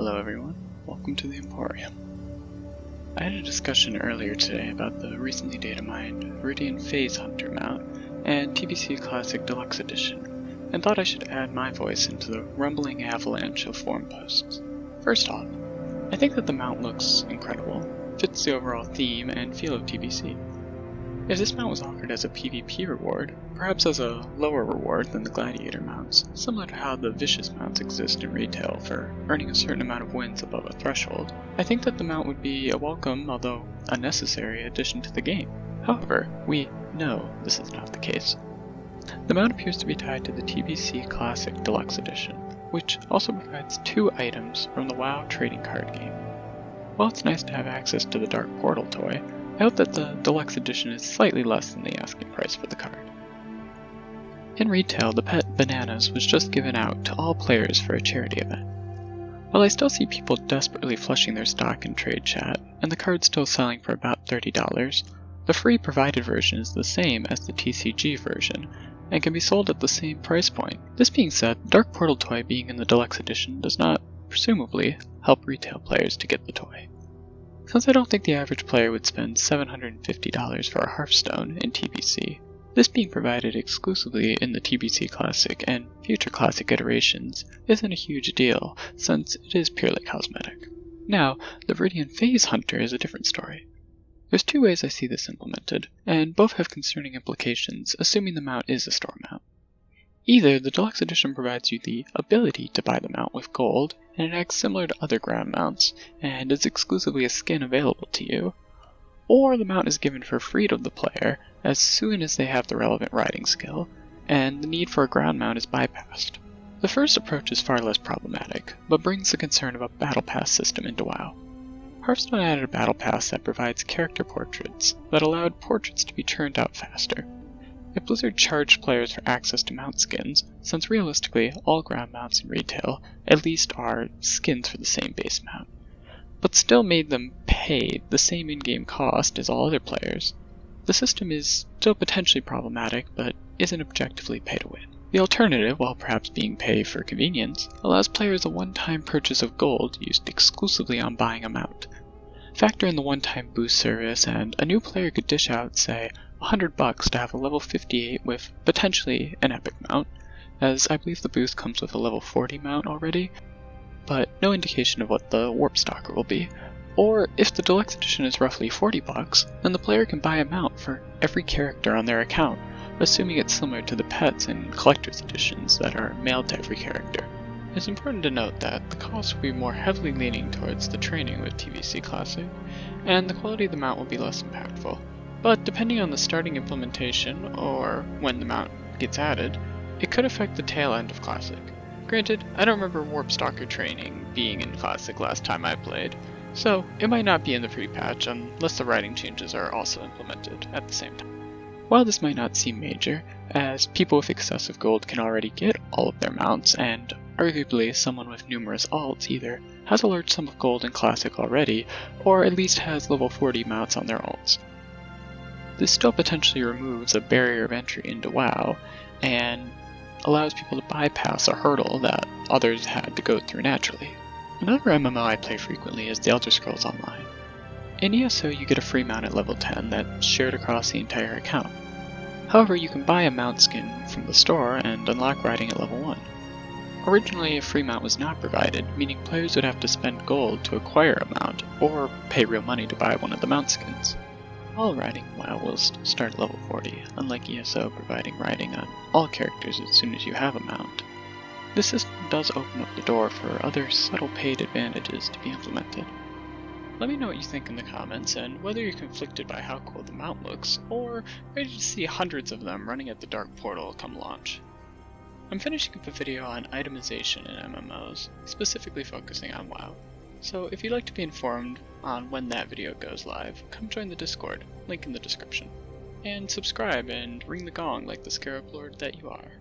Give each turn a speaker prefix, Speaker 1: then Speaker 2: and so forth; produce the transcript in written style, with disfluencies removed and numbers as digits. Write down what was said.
Speaker 1: Hello everyone, welcome to the Emporium. I had a discussion earlier today about the recently data-mined Viridian Phase Hunter mount and TBC Classic Deluxe Edition, and thought I should add my voice into the rumbling avalanche of forum posts. First off, I think that the mount looks incredible, fits the overall theme and feel of TBC. If this mount was offered as a PvP reward, perhaps as a lower reward than the Gladiator mounts, similar to how the Vicious mounts exist in retail for earning a certain amount of wins above a threshold, I think that the mount would be a welcome, although unnecessary, addition to the game. However, we know this is not the case. The mount appears to be tied to the TBC Classic Deluxe Edition, which also provides 2 items from the WoW trading card game. While it's nice to have access to the Dark Portal toy, I hope that the Deluxe Edition is slightly less than the asking price for the card. In retail, the pet Bananas was just given out to all players for a charity event. While I still see people desperately flushing their stock in trade chat, and the card's still selling for about $30, the free provided version is the same as the TCG version, and can be sold at the same price point. This being said, the Dark Portal toy being in the Deluxe Edition does not, presumably, help retail players to get the toy. Since I don't think the average player would spend $750 for a Hearthstone in TBC, this being provided exclusively in the TBC Classic and future Classic iterations isn't a huge deal, since it is purely cosmetic. Now, the Viridian Phase Hunter is a different story. There's 2 ways I see this implemented, and both have concerning implications, assuming the mount is a store mount. Either the Deluxe Edition provides you the ability to buy the mount with gold, and it acts similar to other ground mounts, and is exclusively a skin available to you, or the mount is given for free to the player as soon as they have the relevant riding skill, and the need for a ground mount is bypassed. The first approach is far less problematic, but brings the concern of a battle pass system into WoW. Hearthstone added a battle pass that provides character portraits that allowed portraits to be churned out faster. If Blizzard charged players for access to mount skins, since realistically all ground mounts in retail at least are skins for the same base mount, but still made them pay the same in-game cost as all other players, the system is still potentially problematic, but isn't objectively pay to win. The alternative, while perhaps being pay for convenience, allows players a one-time purchase of gold used exclusively on buying a mount. Factor in the one-time boost service, and a new player could dish out, say, $100 to have a level 58 with potentially an epic mount, as I believe the boost comes with a level 40 mount already, but no indication of what the Warpstalker will be. Or if the Deluxe Edition is roughly $40, then the player can buy a mount for every character on their account, assuming it's similar to the pets and collector's editions that are mailed to every character. It's important to note that the cost will be more heavily leaning towards the training with TBC Classic, and the quality of the mount will be less impactful. But depending on the starting implementation, or when the mount gets added, it could affect the tail end of Classic. Granted, I don't remember Warpstalker training being in Classic last time I played, so it might not be in the free patch unless the writing changes are also implemented at the same time. While this might not seem major, as people with excessive gold can already get all of their mounts, and arguably someone with numerous alts either has a large sum of gold in Classic already, or at least has level 40 mounts on their alts. This still potentially removes a barrier of entry into WoW, and allows people to bypass a hurdle that others had to go through naturally. Another MMO I play frequently is The Elder Scrolls Online. In ESO you get a free mount at level 10 that's shared across the entire account. However, you can buy a mount skin from the store and unlock riding at level 1. Originally, a free mount was not provided, meaning players would have to spend gold to acquire a mount, or pay real money to buy one of the mount skins. All riding WoW will start at level 40, unlike ESO providing riding on all characters as soon as you have a mount. This system does open up the door for other subtle paid advantages to be implemented. Let me know what you think in the comments, and whether you're conflicted by how cool the mount looks, or ready to see hundreds of them running at the Dark Portal come launch. I'm finishing up a video on itemization in MMOs, specifically focusing on WoW. So if you'd like to be informed on when that video goes live, come join the Discord, link in the description. And subscribe and ring the gong like the Scarab Lord that you are.